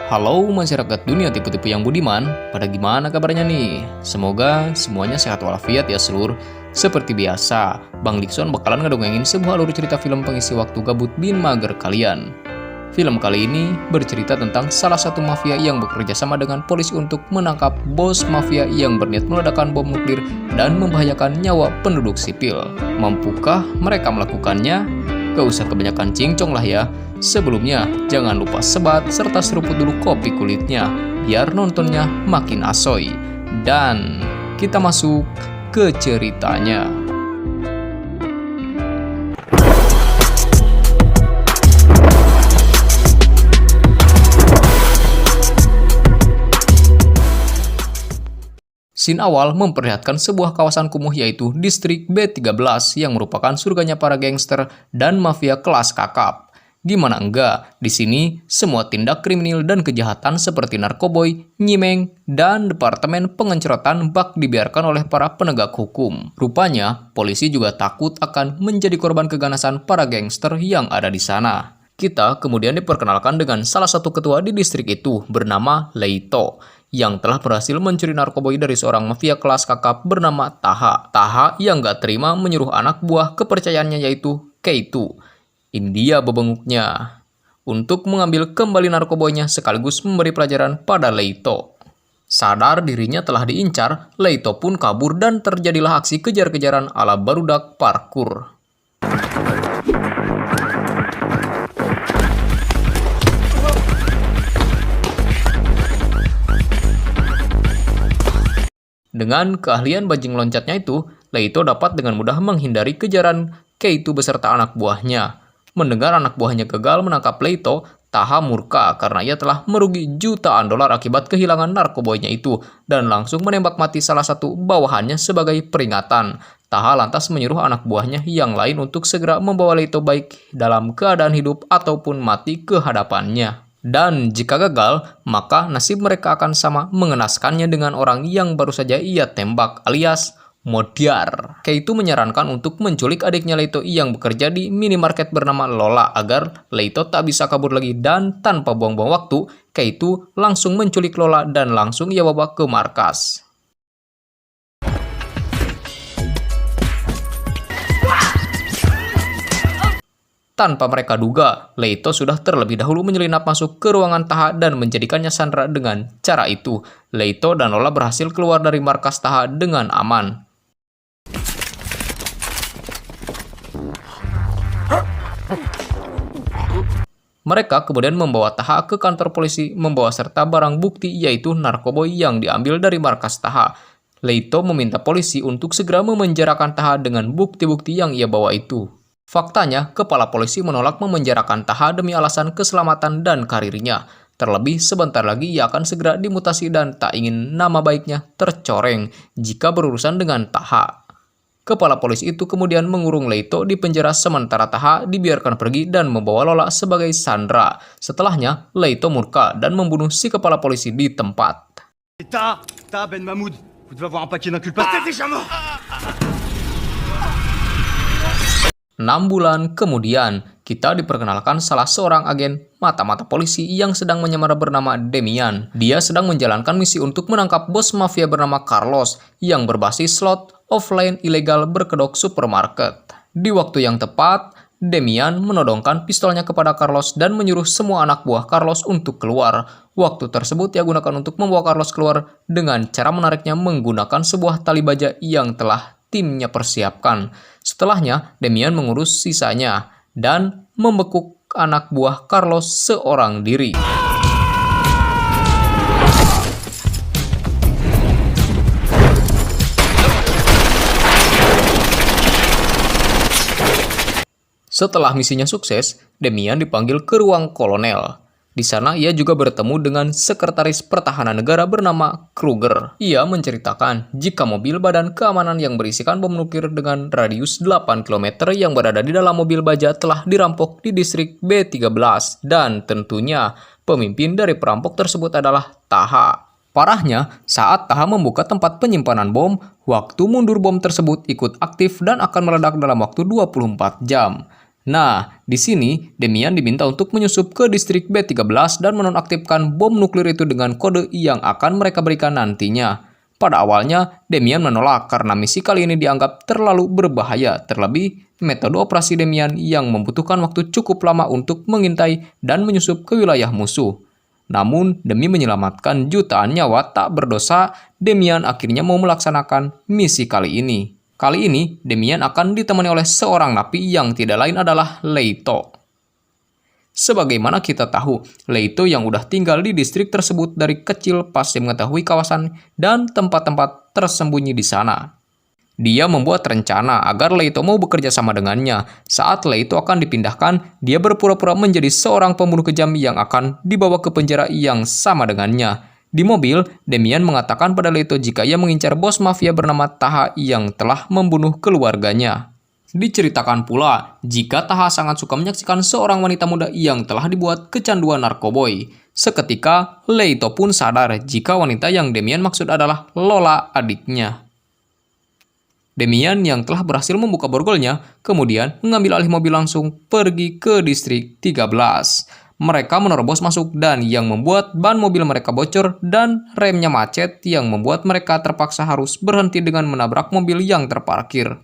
Halo masyarakat dunia tipe-tipe yang budiman, pada gimana kabarnya nih? Semoga semuanya sehat walafiat ya seluruh. Seperti biasa, Bang Dikson bakalan ngedongengin sebuah alur cerita film pengisi waktu gabut bin mager kalian. Film kali ini bercerita tentang salah satu mafia yang bekerja sama dengan polisi untuk menangkap bos mafia yang berniat meledakkan bom nuklir dan membahayakan nyawa penduduk sipil. Mampukah mereka melakukannya? Gak usah kebanyakan cincong lah ya. Sebelumnya, jangan lupa sebat serta seruput dulu kopi kulitnya, biar nontonnya makin asoy. Dan kita masuk ke ceritanya. Scene awal memperlihatkan sebuah kawasan kumuh yaitu distrik B13 yang merupakan surganya para gangster dan mafia kelas kakap. Gimana enggak, di sini semua tindak kriminal dan kejahatan seperti narkoboy, nyimeng, dan departemen pengencerotan bak dibiarkan oleh para penegak hukum. Rupanya, polisi juga takut akan menjadi korban keganasan para gangster yang ada di sana. Kita kemudian diperkenalkan dengan salah satu ketua di distrik itu bernama Leito, yang telah berhasil mencuri narkoboy dari seorang mafia kelas kakap bernama Taha. Taha yang gak terima menyuruh anak buah kepercayaannya yaitu Keitu. Ini dia bebenguknya untuk mengambil kembali narkoboynya sekaligus memberi pelajaran pada Leito. Sadar dirinya telah diincar, Leito pun kabur dan terjadilah aksi kejar-kejaran ala barudak parkur. Dengan keahlian bajing loncatnya itu, Leito dapat dengan mudah menghindari kejaran Keitu beserta anak buahnya. Mendengar anak buahnya gagal menangkap Leito, Taha murka karena ia telah merugi jutaan dolar akibat kehilangan narkoboynya itu dan langsung menembak mati salah satu bawahannya sebagai peringatan. Taha lantas menyuruh anak buahnya yang lain untuk segera membawa Leito baik dalam keadaan hidup ataupun mati ke hadapannya. Dan jika gagal, maka nasib mereka akan sama mengenaskannya dengan orang yang baru saja ia tembak alias Modiar. Keitu menyarankan untuk menculik adiknya Leito yang bekerja di minimarket bernama Lola agar Leito tak bisa kabur lagi, dan tanpa buang-buang waktu, Keitu langsung menculik Lola dan langsung ia bawa ke markas. Tanpa mereka duga, Leito sudah terlebih dahulu menyelinap masuk ke ruangan Taha dan menjadikannya sandera. Dengan cara itu, Leito dan Lola berhasil keluar dari markas Taha dengan aman. Mereka kemudian membawa Taha ke kantor polisi membawa serta barang bukti yaitu narkoboy yang diambil dari markas Taha. Leito meminta polisi untuk segera memenjarakan Taha dengan bukti-bukti yang ia bawa itu. Faktanya, kepala polisi menolak memenjarakan Taha demi alasan keselamatan dan karirnya. Terlebih sebentar lagi ia akan segera dimutasi dan tak ingin nama baiknya tercoreng jika berurusan dengan Taha. Kepala polisi itu kemudian mengurung Leito di penjara sementara Taha dibiarkan pergi dan membawa Lola sebagai sandera. Setelahnya, Leito murka dan membunuh si kepala polisi di tempat. Taha Ben Mahmoud, vous devez avoir un paquet d'inculpations. 6 bulan kemudian, kita diperkenalkan salah seorang agen mata-mata polisi yang sedang menyamar bernama Demian. Dia sedang menjalankan misi untuk menangkap bos mafia bernama Carlos yang berbasis slot offline ilegal berkedok supermarket. Di waktu yang tepat, Demian menodongkan pistolnya kepada Carlos dan menyuruh semua anak buah Carlos untuk keluar. Waktu tersebut ia gunakan untuk membawa Carlos keluar dengan cara menariknya menggunakan sebuah tali baja yang telah timnya persiapkan. Setelahnya, Demian mengurus sisanya dan membekuk anak buah Carlos seorang diri. Setelah misinya sukses, Demian dipanggil ke ruang kolonel. Di sana ia juga bertemu dengan sekretaris pertahanan negara bernama Kruger. Ia menceritakan jika mobil badan keamanan yang berisikan bom nuklir dengan radius 8 km yang berada di dalam mobil baja telah dirampok di distrik B13 dan tentunya pemimpin dari perampok tersebut adalah Taha. Parahnya, saat Taha membuka tempat penyimpanan bom, waktu mundur bom tersebut ikut aktif dan akan meledak dalam waktu 24 jam. Nah, di sini Demian diminta untuk menyusup ke distrik B13 dan menonaktifkan bom nuklir itu dengan kode yang akan mereka berikan nantinya. Pada awalnya, Demian menolak karena misi kali ini dianggap terlalu berbahaya, terlebih metode operasi Demian yang membutuhkan waktu cukup lama untuk mengintai dan menyusup ke wilayah musuh. Namun, demi menyelamatkan jutaan nyawa tak berdosa, Demian akhirnya mau melaksanakan misi kali ini. Kali ini, Demian akan ditemani oleh seorang napi yang tidak lain adalah Leito. Sebagaimana kita tahu, Leito yang udah tinggal di distrik tersebut dari kecil pasti mengetahui kawasan dan tempat-tempat tersembunyi di sana. Dia membuat rencana agar Leito mau bekerja sama dengannya. Saat Leito akan dipindahkan, dia berpura-pura menjadi seorang pembunuh kejam yang akan dibawa ke penjara yang sama dengannya. Di mobil, Demian mengatakan pada Leito jika ia mengincar bos mafia bernama Taha yang telah membunuh keluarganya. Diceritakan pula, jika Taha sangat suka menyaksikan seorang wanita muda yang telah dibuat kecanduan narkoboy. Seketika, Leito pun sadar jika wanita yang Demian maksud adalah Lola, adiknya. Demian yang telah berhasil membuka borgolnya, kemudian mengambil alih mobil langsung pergi ke distrik 13. Mereka menerobos masuk dan yang membuat ban mobil mereka bocor dan remnya macet yang membuat mereka terpaksa harus berhenti dengan menabrak mobil yang terparkir.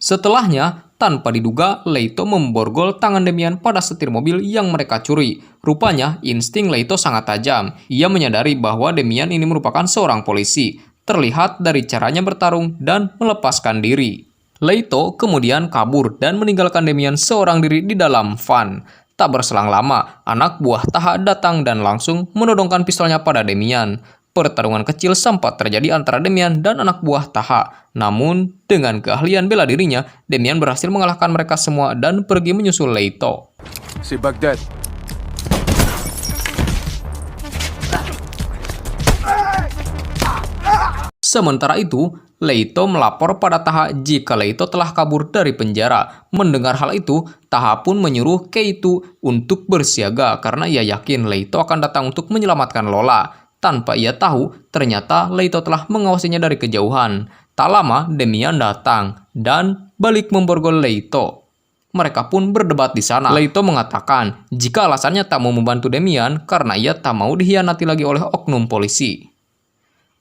Setelahnya, tanpa diduga, Leito memborgol tangan Demian pada setir mobil yang mereka curi. Rupanya, insting Leito sangat tajam. Ia menyadari bahwa Demian ini merupakan seorang polisi. Terlihat dari caranya bertarung dan melepaskan diri. Leito kemudian kabur dan meninggalkan Demian seorang diri di dalam van. Tak berselang lama, anak buah Taha datang dan langsung menodongkan pistolnya pada Demian. Pertarungan kecil sempat terjadi antara Demian dan anak buah Taha. Namun, dengan keahlian bela dirinya, Demian berhasil mengalahkan mereka semua dan pergi menyusul Leito. C'est Bagdad. Sementara itu, Leito melapor pada Taha jika Leito telah kabur dari penjara. Mendengar hal itu, Taha pun menyuruh Keito untuk bersiaga karena ia yakin Leito akan datang untuk menyelamatkan Lola. Tanpa ia tahu, ternyata Leito telah mengawasinya dari kejauhan. Tak lama, Demian datang dan balik memborgol Leito. Mereka pun berdebat di sana. Leito mengatakan jika alasannya tak mau membantu Demian karena ia tak mau dikhianati lagi oleh oknum polisi.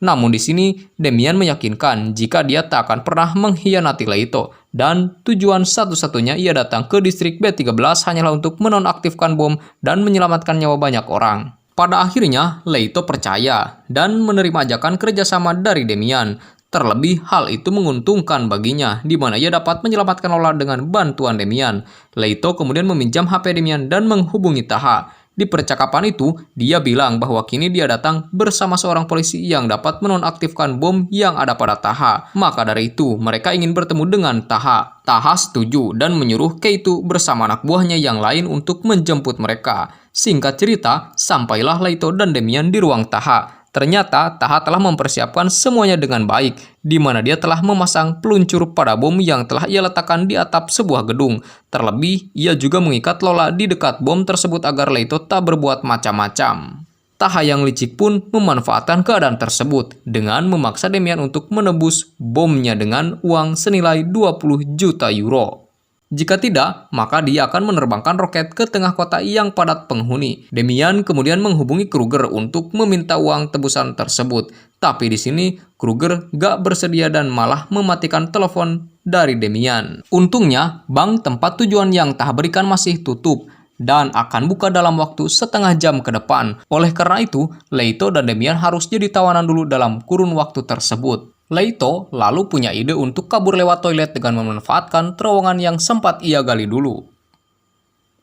Namun di sini, Demian meyakinkan jika dia tak akan pernah mengkhianati Leito dan tujuan satu-satunya ia datang ke distrik B13 hanyalah untuk menonaktifkan bom dan menyelamatkan nyawa banyak orang. Pada akhirnya, Leito percaya dan menerima ajakan kerjasama dari Demian. Terlebih, hal itu menguntungkan baginya, di mana ia dapat menyelamatkan Lola dengan bantuan Demian. Leito kemudian meminjam HP Demian dan menghubungi Taha. Di percakapan itu, dia bilang bahwa kini dia datang bersama seorang polisi yang dapat menonaktifkan bom yang ada pada Taha. Maka dari itu, mereka ingin bertemu dengan Taha. Taha setuju dan menyuruh Keito bersama anak buahnya yang lain untuk menjemput mereka. Singkat cerita, sampailah Leito dan Demian di ruang Taha. Ternyata Taha telah mempersiapkan semuanya dengan baik, di mana dia telah memasang peluncur pada bom yang telah ia letakkan di atap sebuah gedung. Terlebih, ia juga mengikat Lola di dekat bom tersebut agar Leito tak berbuat macam-macam. Taha yang licik pun memanfaatkan keadaan tersebut dengan memaksa Demian untuk menebus bomnya dengan uang senilai 20 juta euro. Jika tidak, maka dia akan menerbangkan roket ke tengah kota yang padat penghuni. Demian kemudian menghubungi Kruger untuk meminta uang tebusan tersebut. Tapi di sini, Kruger gak bersedia dan malah mematikan telepon dari Demian. Untungnya, bank tempat tujuan yang Taha berikan masih tutup dan akan buka dalam waktu setengah jam ke depan. Oleh karena itu, Leito dan Demian harus jadi tawanan dulu dalam kurun waktu tersebut. Leito lalu punya ide untuk kabur lewat toilet dengan memanfaatkan terowongan yang sempat ia gali dulu.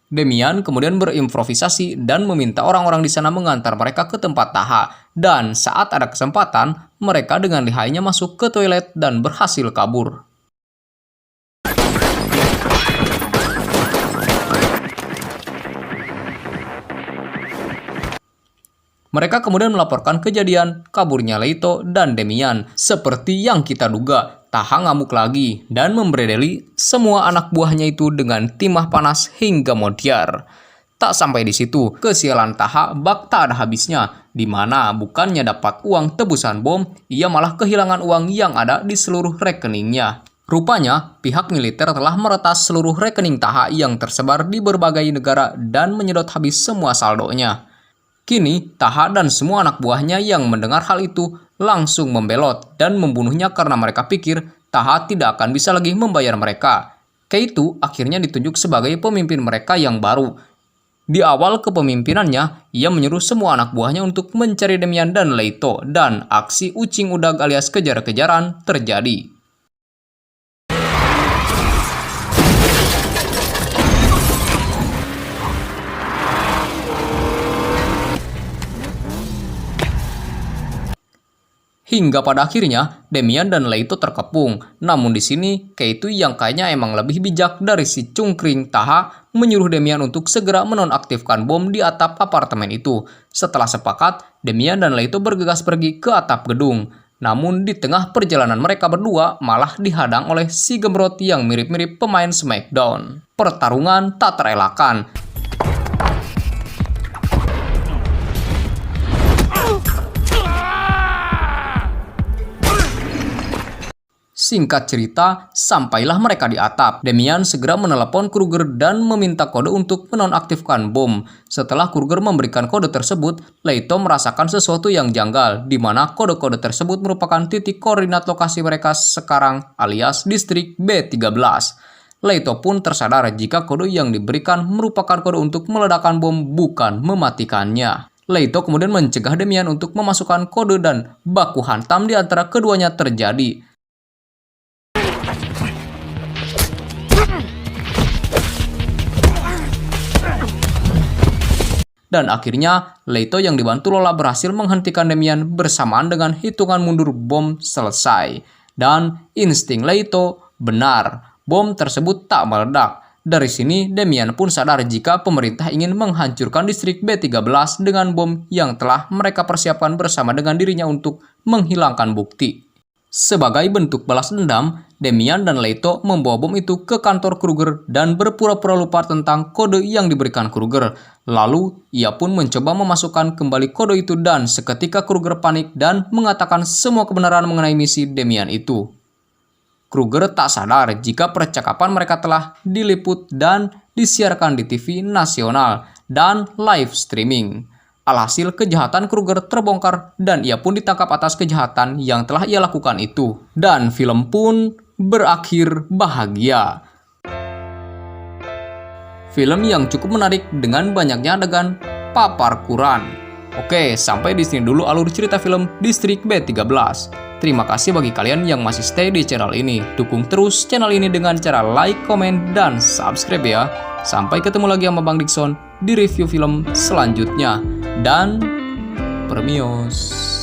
Demian kemudian berimprovisasi dan meminta orang-orang di sana mengantar mereka ke tempat Taha. Dan saat ada kesempatan, mereka dengan lihainya masuk ke toilet dan berhasil kabur. Mereka kemudian melaporkan kejadian kaburnya Leito dan Demian. Seperti yang kita duga, Taha ngamuk lagi dan membredeli semua anak buahnya itu dengan timah panas hingga modiar. Tak sampai di situ, kesialan Taha bak tak ada habisnya, di mana bukannya dapat uang tebusan bom, ia malah kehilangan uang yang ada di seluruh rekeningnya. Rupanya, pihak militer telah meretas seluruh rekening Taha yang tersebar di berbagai negara dan menyedot habis semua saldonya. Kini, Taha dan semua anak buahnya yang mendengar hal itu langsung membelot dan membunuhnya karena mereka pikir Taha tidak akan bisa lagi membayar mereka. Keito akhirnya ditunjuk sebagai pemimpin mereka yang baru. Di awal kepemimpinannya, ia menyuruh semua anak buahnya untuk mencari Demian dan Leito, dan aksi ucing udag alias kejar-kejaran terjadi. Hingga pada akhirnya, Demian dan Leito terkepung. Namun di sini, Keito yang kayaknya emang lebih bijak dari si cungkring Taha menyuruh Demian untuk segera menonaktifkan bom di atap apartemen itu. Setelah sepakat, Demian dan Leito bergegas pergi ke atap gedung. Namun di tengah perjalanan mereka berdua malah dihadang oleh si gemrot yang mirip-mirip pemain Smackdown. Pertarungan tak terelakkan. Singkat cerita, sampailah mereka di atap. Demian segera menelepon Kruger dan meminta kode untuk menonaktifkan bom. Setelah Kruger memberikan kode tersebut, Leito merasakan sesuatu yang janggal, di mana kode-kode tersebut merupakan titik koordinat lokasi mereka sekarang alias distrik B13. Leito pun tersadar jika kode yang diberikan merupakan kode untuk meledakkan bom, bukan mematikannya. Leito kemudian mencegah Demian untuk memasukkan kode dan baku hantam di antara keduanya terjadi. Dan akhirnya, Leito yang dibantu Lola berhasil menghentikan Demian bersamaan dengan hitungan mundur bom selesai. Dan insting Leito benar, bom tersebut tak meledak. Dari sini, Demian pun sadar jika pemerintah ingin menghancurkan distrik B13 dengan bom yang telah mereka persiapkan bersama dengan dirinya untuk menghilangkan bukti. Sebagai bentuk balas dendam, Demian dan Leito membawa bom itu ke kantor Kruger dan berpura-pura lupa tentang kode yang diberikan Kruger. Lalu, ia pun mencoba memasukkan kembali kode itu dan seketika Kruger panik dan mengatakan semua kebenaran mengenai misi Demian itu. Kruger tak sadar jika percakapan mereka telah diliput dan disiarkan di TV nasional dan live streaming. Alhasil kejahatan Kruger terbongkar dan ia pun ditangkap atas kejahatan yang telah ia lakukan itu. Dan film pun berakhir bahagia. Film yang cukup menarik dengan banyaknya adegan paparkuran. Oke, sampai di sini dulu alur cerita film Distrik B13. Terima kasih bagi kalian yang masih stay di channel ini. Dukung terus channel ini dengan cara like, komen, dan subscribe ya. Sampai ketemu lagi sama Bang Dickson di review film selanjutnya. Dan Permios.